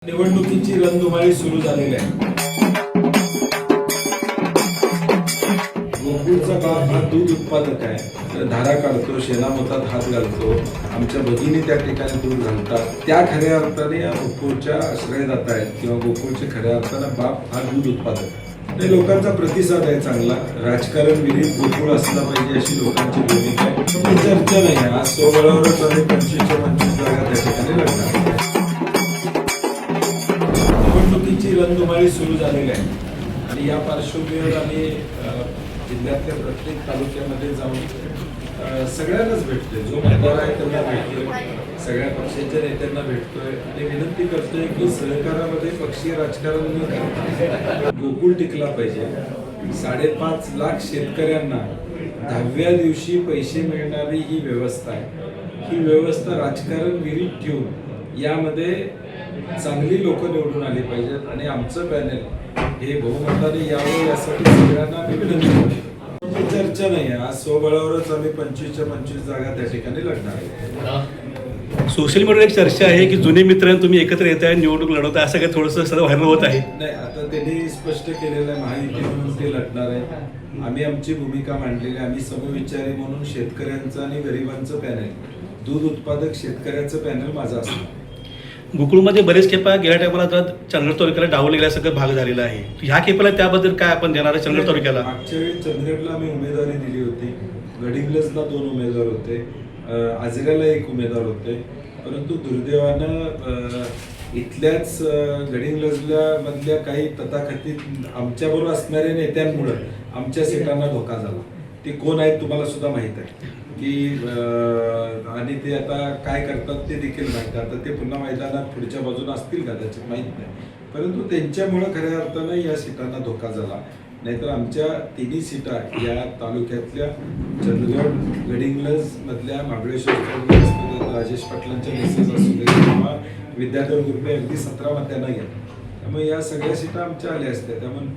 निवडणुकीची रणधुमाळी सुरू झालेली आहे. गोकुळचा बाप हा दूध उत्पादक आहे. धारा काढतो, शेणामोतात हात घालतो. आमच्या भगिनी त्या ठिकाणी दूध घालतात. त्या खऱ्या अर्थाने या गोकुळच्या आश्रयदाता आहेत किंवा गोकुळचे खऱ्या अर्थाने बाप हा दूध उत्पादक. ते लोकांचा प्रतिसाद आहे चांगला. राजकारण विरहित गोकुळ असला पाहिजे अशी लोकांची भूमिका आहे. चर्चा नाही आहे. आज स्वबळावरच आम्ही 25 जागा त्या ठिकाणी लढणार. निवडणुकीची रणधुमाळी सुरू झालेली आहे आणि या पार्श्वभूमीवर आम्ही जिल्ह्यातल्या प्रत्येक तालुक्यामध्ये जाऊन सगळ्यांनाच भेटतोय. जो मतदार आहे त्यांना भेटतोय, सगळ्या पक्षाच्या नेत्यांना भेटतोय आणि विनंती करतोय की सहकारामध्ये पक्षीय राजकारण न करता गोकुळ टिकला पाहिजे. 5.5 लाख शेतकऱ्यांना 10व्या दिवशी पैसे मिळणारी ही व्यवस्था आहे. ही व्यवस्था राजकारण विरहित ठेवून यामध्ये चांगली लोक निवडून आली पाहिजेत आणि आमचं पॅनेल हे बहुमताने यावं यासाठी सगळ्यांना आम्ही विनंती करतो. चर्चा नाही आहे. आज स्वबळावरच आम्ही 25 जागा त्या ठिकाणी लढणार आहे. सोशल मीडियावर एक चर्चा आहे की जुने मित्र तुम्ही एकत्र येत आहे, निवडणूक लढवता, असं काही थोडंसं सगळं व्हायरल होत आहे. नाही, आता त्यांनी स्पष्ट केलेलं आहे महायुती म्हणून ते लढणार आहे. आम्ही आमची भूमिका मांडलेली. आम्ही समविचारी म्हणून शेतकऱ्यांचं आणि गरिबांचं पॅनेल, दूध उत्पादक शेतकऱ्याचं पॅनेल माझं असणार. गोकुळमध्ये बरेच खेपा गेल्या टायमाला जर चंद्रगड तालुक्याला डावलं गेल्या सगळं भाग झालेला आहे. ह्या खेपाला त्याबद्दल काय आपण देणार आहे चंद्रगड तालुक्याला? मागच्या वेळी चंदगडला आम्ही उमेदवारी दिली होती. गडिंग्लजला 2 उमेदवार होते, आजऱ्याला 1 उमेदवार होते. परंतु दुर्दैवानं इथल्याच गडिंग्लजला मधल्या काही तथाकथित आमच्याबरोबर असणाऱ्या नेत्यांमुळे आमच्या सीटांना धोका झाला. ते कोण आहेत तुम्हाला सुद्धा माहीत आहे की आणि ते आता काय करतात ते देखील माहीत आहे. आता ते पुन्हा मैदानात पुढच्या बाजूला असतील कदाचित, माहीत नाही. परंतु त्यांच्यामुळं खऱ्या अर्थानं या सीटांना धोका झाला. नाहीतर आमच्या 3 सीटा या तालुक्यातल्या चंदगड गडिंग्लज मधल्या महाबळेश्वर राजेश पाटलांच्या मेसेज असू दे किंवा विद्याधर गुरुपे अगदी 17 मतांना गेला. त्यामुळे या सगळ्या सीटा आमच्या आल्या असत्या. त्यामुळे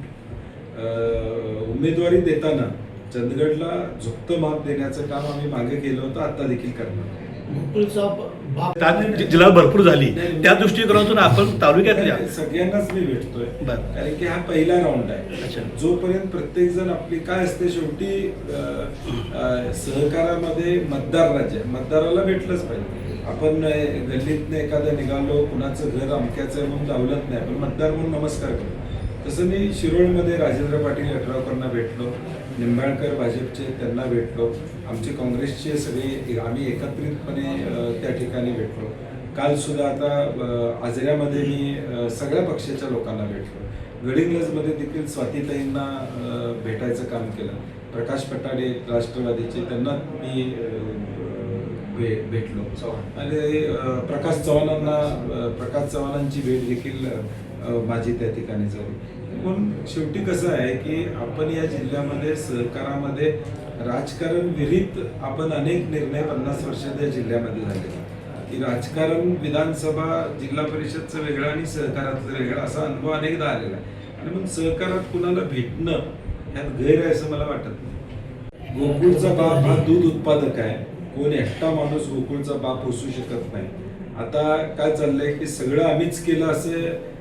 उमेदवारी देताना चंदगडला झुकतं माप देण्याचं काम आम्ही मागे केलं होतं, आता देखील करणार. जिल्हा भरपूर झाली त्या दृष्टिकोनातून आपण तालुक्यातल्या सगळ्यांनाच मी भेटतोय, कारण की हा पहिला राऊंड आहे. जोपर्यंत प्रत्येक जण आपली काय असते, शेवटी सहकारामध्ये मतदार राज्य, मतदाराला भेटलंच पाहिजे. आपण गल्लीतनं एखादं निघालो, कुणाचं घर अमक्याचं आहे म्हणून दावलत नाही, आपण मतदार म्हणून नमस्कार करतो. तसं मी शिरोळमध्ये राजेंद्र पाटील यड्रावकरांना भेटलो, निंबाळकर भाजपचे त्यांना भेटलो, आमचे काँग्रेसचे सगळे आम्ही एकत्रितपणे त्या ठिकाणी भेटलो. काल सुद्धा आता आजऱ्यामध्ये मी सगळ्या पक्षाच्या लोकांना भेटलो. गडिंग्लजमध्ये देखील स्वातीताईंना भेटायचं काम केलं. प्रकाश पटाडे राष्ट्रवादीचे त्यांना मी भेटलो आणि प्रकाश चव्हाणांची भेट देखील माझी त्या ठिकाणी झाली. म्हणून शेवटी कसं आहे की आपण या जिल्ह्यामध्ये सहकारामध्ये राजकारण विरहित आपण अनेक निर्णय 50 वर्षात या जिल्ह्यामध्ये झाले की राजकारण विधानसभा जिल्हा परिषदचं वेगळं आणि सहकारातलं वेगळं असा अनुभव अनेकदा आलेला आहे. आणि मग सहकारात कुणाला भेटणं ह्यात गैर आहे असं मला वाटत नाही. गोकुळचा बाप हा दूध उत्पादक आहे. कोण एकटा माणूस गोकुळचा बाप असू शकत नाही. आता काय चाललंय की सगळं आम्हीच केलं असं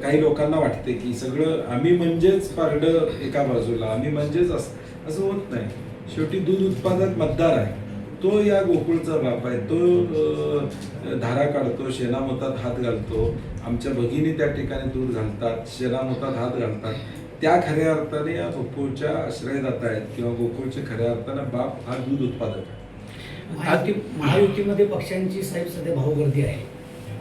काही लोकांना वाटते की सगळं आम्ही म्हणजेच पारडं एका बाजूला, आम्ही म्हणजेच असं होत नाही. शेवटी दूध उत्पादक मतदार आहे, तो या गोकुळचा बाप आहे. तो धारा काढतो, शेणामोतात हात घालतो. आमच्या भगिनी त्या ठिकाणी दूध घालतात, शेणामोतात हात घालतात. त्या खऱ्या अर्थाने या गोकुळच्या आश्रयदाता आहेत किंवा गोकुळचे खऱ्या अर्थाने बाप हा दूध उत्पादक आहे. महायुतीमध्ये पक्षांची साहेब सध्या भाऊगर्दी आहे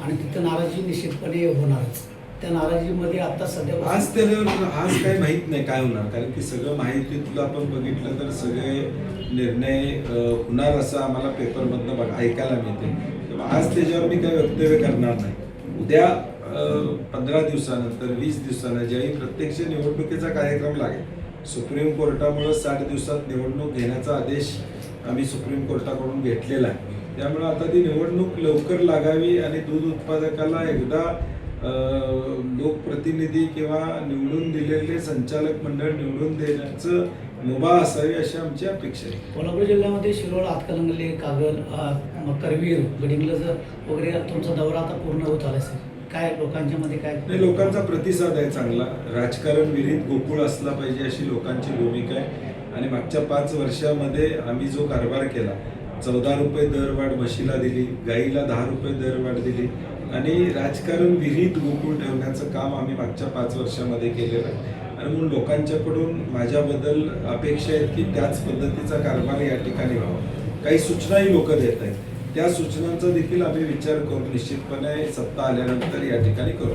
आणि तिथं नाराजी निश्चितपणे होणारच. त्या नाराजीमध्ये आता सध्या आज काही माहीत नाही काय होणार, कारण की सगळं माहितीतलं आपण बघितलं तर सगळे निर्णय होणार असं आम्हाला पेपरमधनं ऐकायला मिळते. तेव्हा आज त्याच्यावर मी काही वक्तव्य करणार नाही. उद्या 15 दिवसानंतर 20 दिवसानं ज्यावेळी प्रत्यक्ष निवडणुकीचा कार्यक्रम लागेल, सुप्रीम कोर्टामुळे 60 दिवसात निवडणूक घेण्याचा आदेश आम्ही सुप्रीम कोर्टाकडून घेतलेला आहे. त्यामुळे आता ती निवडणूक लवकर लागावी आणि दूध उत्पादकाला एकदा लोकप्रतिनिधी किंवा निवडून दिलेले संचालक मंडळ निवडून देण्याचं मुभा असावी अशी आमची अपेक्षा आहे. कोल्हापूर जिल्ह्यामध्ये शिरोळ, हातकणंगले, कागल, करवीर, गडिंग्लज वगैरे तुमचा दौरा आता पूर्ण होत आला असेल. काय लोकांच्या मध्ये काय नाही, लोकांचा प्रतिसाद आहे चांगला. राजकारण विरहित गोकुळ असला पाहिजे अशी लोकांची भूमिका आहे. आणि मागच्या 5 वर्षामध्ये आम्ही जो कारभार केला, 14 रुपये दरवाढ म्हशीला दिली, गाईला 10 रुपये दरवाढ दिली आणि राजकारण विरहित गोकुळ ठेवण्याचं काम आम्ही मागच्या 5 वर्षामध्ये केलेलं आहे. आणि म्हणून लोकांच्याकडून माझ्याबद्दल अपेक्षा आहेत की त्याच पद्धतीचा कारभार या ठिकाणी व्हावा. काही सूचनाही लोक देत आहेत, त्या सूचनांचा देखील आम्ही विचार करू, निश्चितपणे सत्ता आल्यानंतर या ठिकाणी करू.